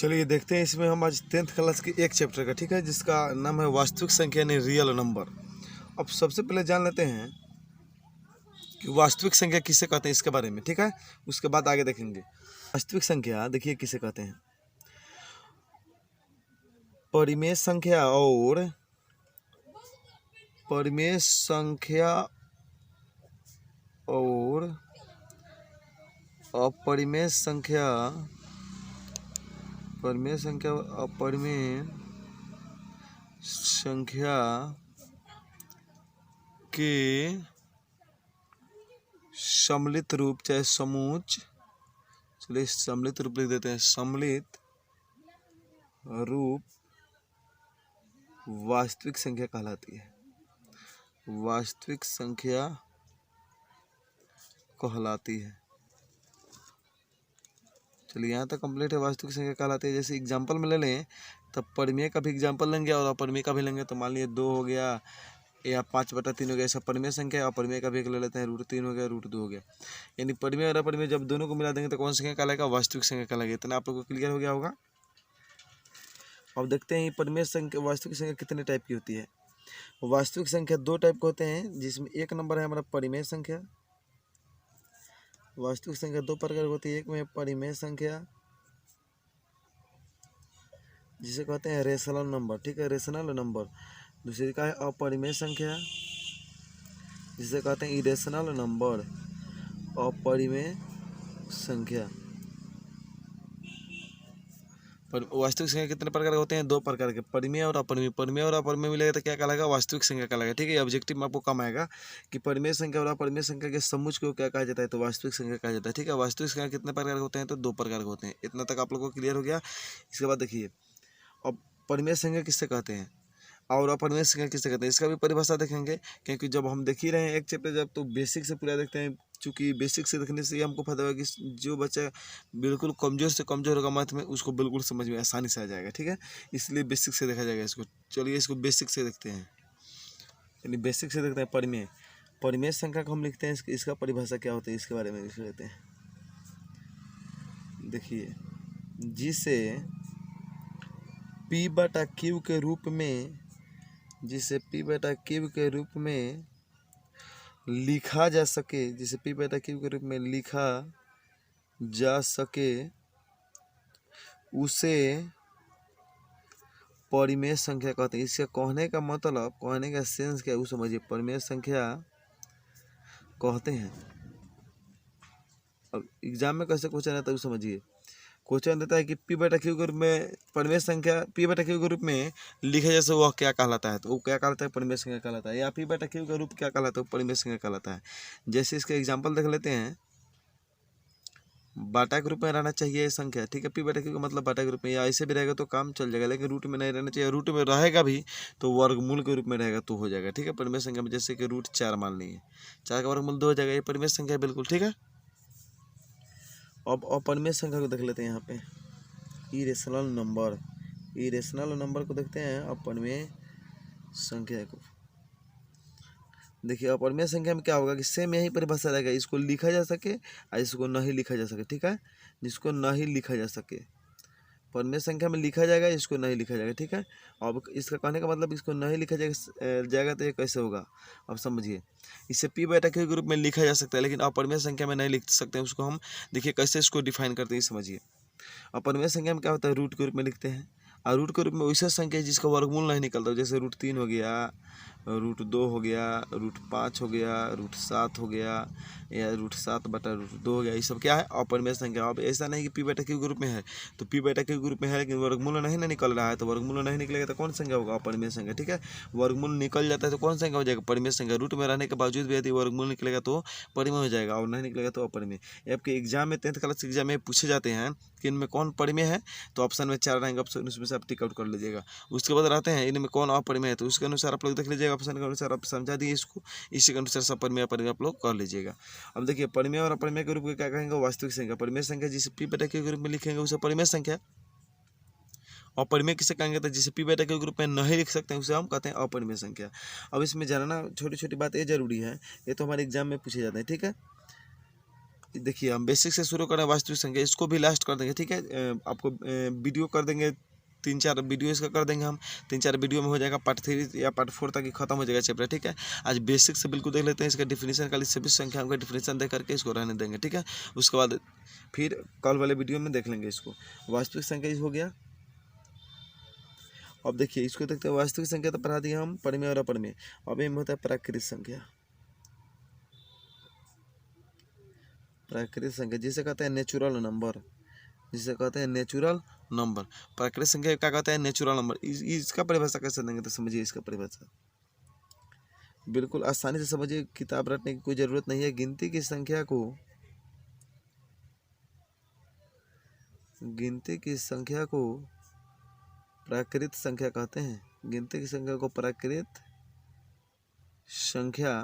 चलिए देखते हैं इसमें हम आज 10th क्लास के एक चैप्टर का, ठीक है, जिसका नाम है वास्तविक संख्या यानी रियल नंबर। अब सबसे पहले जान लेते हैं कि वास्तविक संख्या किसे कहते हैं इसके बारे में, ठीक है। उसके बाद आगे देखेंगे। वास्तविक संख्या देखिए किसे कहते हैं। परिमेय संख्या और परिमेय संख्या और अपरिमेय संख्या, परिमेय संख्या अपरिमेय संख्या के सम्मिलित रूप चाहे समूच, चलिए सम्मिलित रूप लिख देते हैं, सम्मिलित रूप वास्तविक संख्या कहलाती है, वास्तविक संख्या कहलाती है। चलिए यहाँ तक कंप्लीट है। वास्तविक संख्या कहलाती है। जैसे एग्जांपल में ले लें तब परिमेय का भी एग्जांपल लेंगे और अपरिमेय का भी लेंगे। तो मान लीजिए 2 हो गया या 5/3 हो गया, ऐसा परिमेय संख्या है। अपरिमेय का भी एक ले लेते हैं, √3 हो गया, √2 हो गया। यानी परिमेय और अपरिमेय जब दोनों को मिला देंगे तो कौन संख्या कहलाएगा? वास्तविक संख्या कहलाएगा। इतना आप लोग को क्लियर हो गया होगा। अब देखते हैं परिमेय संख्या, वास्तविक संख्या कितने टाइप की होती है। वास्तविक संख्या 2 टाइप के होते हैं, जिसमें एक नंबर है हमारा परिमेय संख्या। वास्तविक संख्या 2 प्रकार की होती है। एक में परिमेय संख्या जिसे कहते हैं रेशनल नंबर, ठीक है, रेशनल नंबर। दूसरी का है अपरिमेय संख्या जिसे कहते हैं इरेशनल नंबर, अपरिमेय संख्या। पर वास्तविक संख्या कितने प्रकार के होते हैं? 2 प्रकार के, परिमेय और अपरिमेय। परिमेय और अपरिमेय मिलेगा तो क्या कहलाएगा? वास्तविक संख्या कहलाएगा, ठीक है। ऑब्जेक्टिव में आपको कम आएगा कि परिमेय संख्या और अपरिमेय संख्या के समूह को क्या कहा जाता है? तो वास्तविक संख्या कहा जाता है, ठीक है। वास्तविक संख्या कितने प्रकार के होते हैं? तो 2 प्रकार के होते हैं। इतना तक आप लोगों को क्लियर हो गया। इसके बाद देखिए अब परिमेय संख्या किससे कहते हैं और अपरिमेय संख्या किससे कहते हैं, इसका भी परिभाषा देखेंगे। क्योंकि जब हम देख ही रहे हैं एक चैप्टर जब, तो बेसिक से पूरा देखते हैं। चूँकि बेसिक से देखने से हमको फायदा होगा कि जो बच्चा बिल्कुल कमज़ोर से कमज़ोर होगा मैथ में, उसको बिल्कुल समझ में आसानी से आ जाएगा, ठीक है। इसलिए बेसिक से देखा जाएगा इसको। चलिए इसको बेसिक से देखते हैं, यानी बेसिक से देखते हैं। परिमेय, परिमेय संख्या को हम लिखते हैं, इसका परिभाषा क्या होता है इसके बारे में लिख लेते हैं। देखिए, जिसे P/Q के रूप में, जिसे P/Q के रूप में लिखा जा सके, जिसे P/Q के रूप में लिखा जा सके, उसे परिमेय संख्या कहते हैं। इसका कहने का मतलब, कहने का सेंस क्या है वो समझिए। परिमेय संख्या कहते हैं। अब एग्जाम में कैसे क्वेश्चन आता है वो समझिए। क्वेश्चन देता है कि P/Q के रूप में परिमेय संख्या, P/Q के रूप में लिखा जैसे वह क्या कहलाता है? तो वो क्या कहलाता है? परिमेय संख्या कहलाता है। या P/Q का रूप क्या कहलाता है? परिमेय संख्या कहलाता है। जैसे इसका एग्जांपल देख लेते हैं। बाटा के रूप में रहना चाहिए संख्या, ठीक है। P/Q का मतलब बाटा के रूप में, या ऐसे भी रहेगा तो काम चल जाएगा, लेकिन रूट में नहीं रहना चाहिए। रूट में रहेगा भी तो वर्गमूल के रूप में रहेगा तो हो जाएगा, ठीक है। परिमेय संख्या में जैसे कि √4 मान लीजिए, 4 का वर्गमूल 2 हो जाएगा। ये परिमेय संख्या बिल्कुल, ठीक है। अब अपरिमेय संख्या को देख लेते हैं। यहाँ पे इरेशनल नंबर, इरेशनल नंबर को देखते हैं। अपरिमेय संख्या को देखिए। अपरिमेय संख्या में क्या होगा कि सेम यही परिभाषा रहेगा, इसको लिखा जा सके और इसको नहीं लिखा जा सके, ठीक है। जिसको नहीं लिखा जा सके परिमेय संख्या में लिखा जाएगा, इसको नहीं लिखा जाएगा, ठीक है। अब इसका कहने का मतलब इसको नहीं लिखा जाएगा तो ये कैसे होगा? अब समझिए। इसे P/Q के रूप में लिखा जा सकता है, लेकिन अपरिमेय संख्या में नहीं लिख सकते हैं। उसको हम देखिए कैसे इसको डिफाइन करते हैं, समझिए। अपरिमेय संख्या में क्या होता है? रूट के रूप में लिखते हैं। और रूट के रूप में वैसे संख्या जिसका वर्गमूल नहीं निकलता, जैसे √3 हो गया, √2 हो गया, √5 हो गया, √7 हो गया, या √7/√2 हो गया। ये सब क्या है? अपरिमेय संख्या। अब ऐसा नहीं कि P/Q के ग्रुप में है तो P/Q के ग्रुप में है, लेकिन वर्गमूल नहीं ना निकल रहा है। तो वर्गमूल नहीं निकलेगा तो कौन संख्या होगा? अपरिमेय संख्या, ठीक है। वर्गमूल निकल जाता है तो कौन संख्या हो जाएगा? परिमेय संख्या। रूट में रहने के बावजूद भी यदि वर्गमूल निकलेगा तो परिमेय हो जाएगा, और नहीं निकलेगा तो अपरिमेय। आपके एग्जाम में 10th क्लास एग्जाम में पूछे जाते हैं कि इनमें कौन परिमेय है, तो ऑप्शन में 4 रहेंगे ऑप्शन, उसमें से आप टिक आउट कर लीजिएगा। उसके बाद रहते हैं इनमें कौन अपरिमेय है, तो उसके अनुसार आप लोग देख लीजिएगा। ऑप्शन के अनुसार आप समझा दिए इसको, इसी के अनुसार सब परिमेय अपरिमेय आप लोग कर लीजिएगा। अब देखिए परिमेय और अपरिमेय के रूप में क्या कहेंगे? वास्तविक संख्या। परिमेय संख्या जिसे P/Q के रूप में लिखेंगे उसे परिमेय संख्या। और परिमेय किसे कहेंगे? तो जिसे P/Q के रूप में नहीं लिख सकते हैं उसे हम कहते हैं अपरिमेय संख्या। अब इसमें जानना छोटी छोटी बात ये जरूरी है, ये तो हमारे एग्जाम में पूछे जाते हैं, ठीक है। देखिए हम बेसिक से शुरू करें वास्तविक संख्या, इसको भी लास्ट कर देंगे, ठीक है। आपको वीडियो कर देंगे, 3-4 वीडियो इसका कर देंगे हम, 3-4 वीडियो में हो जाएगा पार्ट 3 या पार्ट 4 तक ही खत्म हो जाएगा चैप्टर, ठीक है। आज बेसिक से बिल्कुल देख लेते हैं, इसका डिफिनीशन खाली सभी संख्याओं का डिफिनीशन दे करके इसको रहने देंगे, ठीक है। उसके बाद फिर कल वाले वीडियो में देख लेंगे इसको। वास्तविक संख्या हो गया। अब देखिए इसको देखते हैं, वास्तविक संख्या तो पढ़ा दिया हम, परिमेय और अपरिमेय। अब इनमें होता है प्राकृत संख्या। प्राकृत संख्या जिसे कहते हैं नेचुरल नंबर, जिसे कहते हैं नेचुरल नंबर। प्राकृत संख्या क्या कहते हैं? Natural number. इसका परिभाषा कैसे देंगे तो समझिए इसका परिभाषा, बिल्कुल आसानी से समझिए, किताब रटने की कोई जरूरत नहीं है। गिनती की संख्या को प्राकृत संख्या कहते हैं। गिनती की संख्या को प्राकृत संख्या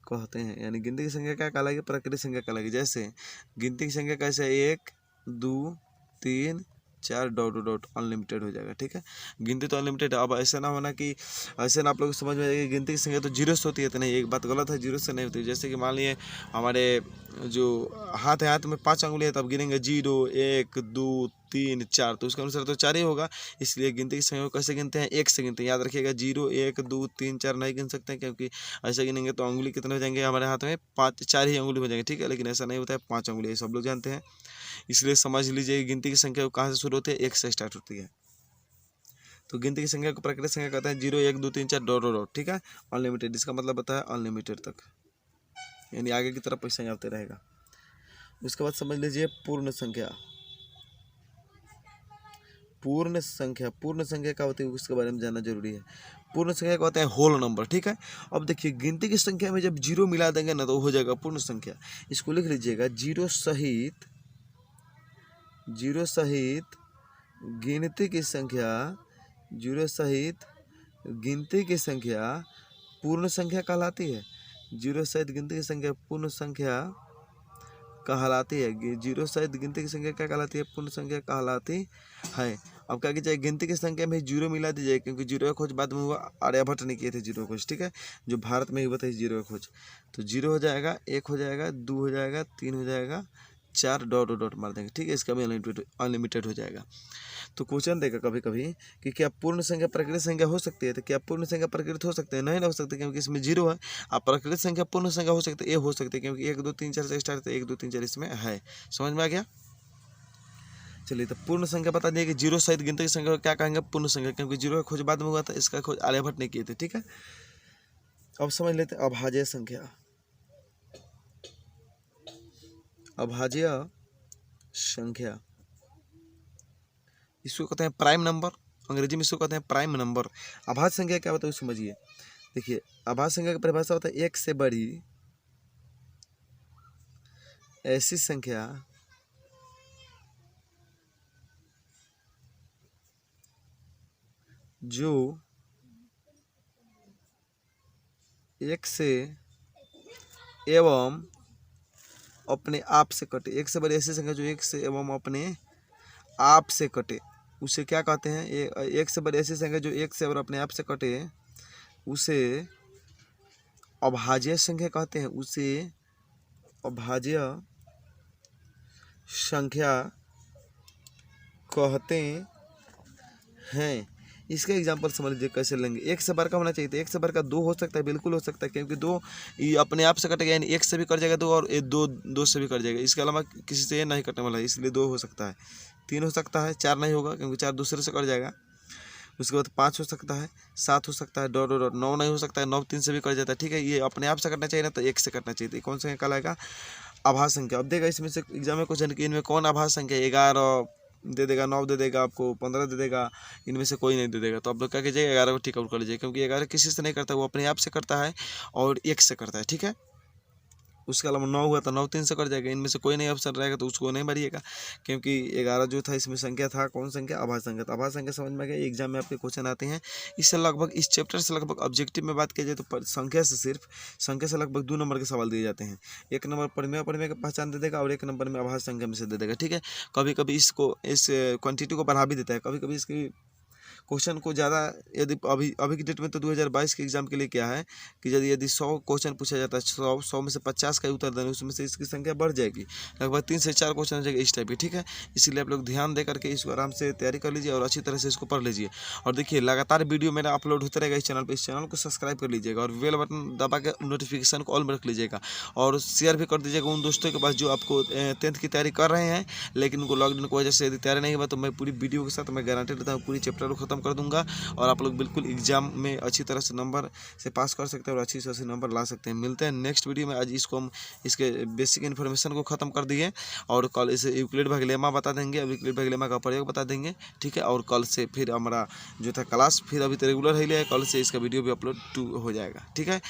कहते हैं, यानी गिनती की संख्या क्या कहलाएगी? प्राकृतिक संख्या कहलाएगी। जैसे गिनती की संख्या कैसे है? 1 2 3 4 डॉट डॉट अनलिमिटेड हो जाएगा, ठीक है। गिनती तो अनलिमिटेड है। अब ऐसा ना होना कि ऐसे ना आप लोग समझ में आएगा गिनती की संख्या तो जीरो से होती है, तो नहीं, एक बात गलत है, जीरो से नहीं होती। जैसे कि मान लिए हमारे जो हाथ है, हाथ में 5 अंगुली है, तब गिनेंगे 0 1 2 3 4, तो उसके अनुसार तो 4 ही होगा। इसलिए गिनती की संख्या को कैसे गिनते हैं? 1 से गिनते हैं। याद रखिएगा, 0 1 2 3 4 नहीं गिन सकते हैं, क्योंकि ऐसे गिनेंगे तो अंगुली कितने हो जाएंगे हमारे हाथ में? 4 ही अंगुली हो जाएंगे, ठीक है। लेकिन ऐसा नहीं होता है, 5 अंगुली, सब लोग जानते हैं। इसलिए समझ लीजिए गिनती की संख्या कहाँ से शुरू होती है? 1 से स्टार्ट होती है। तो गिनती की संख्या को प्राकृतिक संख्या कहते हैं 0 1 2 3 4 डॉट डॉट, ठीक है। अनलिमिटेड, इसका मतलब होता है अनलिमिटेड तक, यानी आगे की तरफ पैसा आते रहेगा। उसके बाद समझ लीजिए पूर्ण संख्या। पूर्ण संख्या क्या होती है उसके बारे में जानना जरूरी है। पूर्ण संख्या को कहते हैं होल नंबर, ठीक है। अब देखिए गिनती की संख्या में जब 0 मिला देंगे ना तो हो जाएगा पूर्ण संख्या। इसको लिख लीजिएगा, 0 सहित गिनती की संख्या, 0 सहित गिनती की संख्या पूर्ण संख्या कहलाती है। 0 सहित गिनती की संख्या पूर्ण संख्या कहलाती है। 0 सहित गिनती की संख्या क्या कहलाती है? पूर्ण संख्या कहलाती है। अब क्या कीजिए, गिनती की संख्या में 0 मिला दीजिए, क्योंकि 0 का खोज बाद में हुआ, आर्यभट्ट ने किए थे 0 का खोज, ठीक है। जो भारत में ही हुआ था 0 का खोज, तो 0 हो जाएगा, 1 हो जाएगा, 2 हो जाएगा, 3 हो जाएगा, 4 डॉट डॉट मार देंगे, ठीक है। इसका भी अनलिमिटेड हो जाएगा। तो क्वेश्चन देगा कभी कभी कि क्या पूर्ण संख्या प्राकृतिक संख्या हो सकती है? तो क्या पूर्ण संख्या प्राकृतिक हो सकते हैं? नहीं ना हो सकते, क्योंकि इसमें 0 है। आप प्राकृतिक संख्या पूर्ण संख्या हो सकती है, ये हो सकती है, क्योंकि 1 2 3 4 से स्टार्ट है, 1 2 3 4 इसमें है। समझ में आ गया? चलिए, तो पूर्ण संख्या बता दिए कि 0 सहित गिनती की संख्या को क्या कहेंगे? पूर्ण संख्या, क्योंकि 0 का खोज बाद में हुआ था, इसका खोज आर्यभट्ट ने किए थे, ठीक है। अब समझ लेते हैं अभाज्य संख्या। अभाज्य संख्या इसको कहते हैं प्राइम नंबर, अंग्रेजी में इसको कहते हैं प्राइम नंबर। अभाज्य संख्या क्या होता है समझिए। देखिए, अभाज्य संख्या की परिभाषा होता है 1 से बड़ी ऐसी संख्या जो 1 से एवं अपने आप से कटे। 1 से बड़ी ऐसी संख्या जो 1 से एवं अपने आप से कटे, उसे क्या कहते हैं? 1 से बड़ी ऐसी संख्या जो 1 से और अपने आप से कटे, उसे अभाज्य संख्या कहते हैं। उसे अभाज्य संख्या कहते हैं। इसका एग्जाम्पल समझ लीजिए कैसे लेंगे। 1 से बड़का होना चाहिए, तो 1 से बड़का 2 हो सकता है, बिल्कुल हो सकता है, क्योंकि 2 ये अपने आप से कटेगा, यानी 1 से भी कट जाएगा 2, और 2 से भी कट जाएगा। इसके अलावा किसी से ये नहीं कटने वाला है, इसलिए 2 हो सकता है। 3 हो सकता है, 4 नहीं होगा, क्योंकि 4 दूसरे से कट जाएगा। उसके बाद 5 हो सकता है, 7 हो सकता है, डॉट डॉट 9 नहीं हो सकता है, 9 3 से भी कट जाता है, ठीक है। ये अपने आप से कटना चाहिए ना, तो 1 से कटना चाहिए। तो कौन सा कहलाएगा? आभाज्य संख्या। अब देगा इसमें से एग्जाम में क्वेश्चन कि इनमें कौन आभाज्य संख्या? 11 दे देगा, 9 दे देगा, आपको 15 दे देगा, इनमें से कोई नहीं दे देगा। तो आप लोग क्या कीजिएगा, 11 को टिक आउट कर लीजिए, क्योंकि 11 किसी से नहीं करता, वो अपने आप से करता है और 1 से करता है, ठीक है। उसके अलावा 9 हुआ तो 9 3 से कट जाएगा, इनमें से कोई नहीं ऑप्शन रहेगा, तो उसको नहीं भरिएगा, क्योंकि 11 जो था इसमें संख्या था, कौन संख्या? आभाज्य संख्या। तो आभाज्य संख्या समझ में आ गया। एग्जाम में आपके क्वेश्चन आते हैं इससे लगभग, इस चैप्टर से लगभग ऑब्जेक्टिव में बात की जाए तो संख्या से लगभग 2 नंबर के सवाल दिए जाते हैं। 1 नंबर परिमेय का पहचान दे देगा, और 1 नंबर में आभाज्य संख्या में से दे देगा, ठीक है। कभी कभी इस क्वांटिटी को बढ़ा भी देता है, कभी कभी इसकी क्वेश्चन को ज़्यादा यदि अभी की डेट में तो 2022 के एग्जाम के लिए क्या है कि यदि 100 क्वेश्चन पूछा जाता है, 100 में से 50 का ही उत्तर देना, उसमें से इसकी संख्या बढ़ जाएगी, लगभग 3 से 4 क्वेश्चन हो जाएगा इस टाइप की, ठीक है। इसीलिए आप लोग ध्यान दे करके इसको आराम से तैयारी कर लीजिए और अच्छी तरह से इसको पढ़ लीजिए। और देखिए लगातार वीडियो मेरा अपलोड होता रहेगा इस चैनल पर, इस चैनल को सब्सक्राइब कर लीजिएगा और बेल बटन दबा के नोटिफिकेशन को ऑल में रख लीजिएगा और शेयर भी कर दीजिएगा उन दोस्तों के पास जो आपको 10th की तैयारी कर रहे हैं, लेकिन उनको लॉकडाउन की वजह से यदि तैयारी नहीं हुआ तो मैं पूरी वीडियो के साथ मैं गारंटी देता हूँ पूरी चैप्टर को खत्म कर दूंगा और आप लोग बिल्कुल एग्जाम में अच्छी तरह से नंबर से पास कर सकते हैं और अच्छी तरह से नंबर ला सकते हैं। मिलते हैं नेक्स्ट वीडियो में। आज इसको हम इसके बेसिक इन्फॉर्मेशन को खत्म कर दिए और कल इसे यूक्लिड भाग लेमा बता देंगे, अब यूक्लिड भाग लेमा का प्रयोग बता देंगे, ठीक है। और कल से फिर हमारा जो था क्लास फिर अभी तो रेगुलर ही है, कल से इसका वीडियो भी अपलोड हो जाएगा, ठीक है।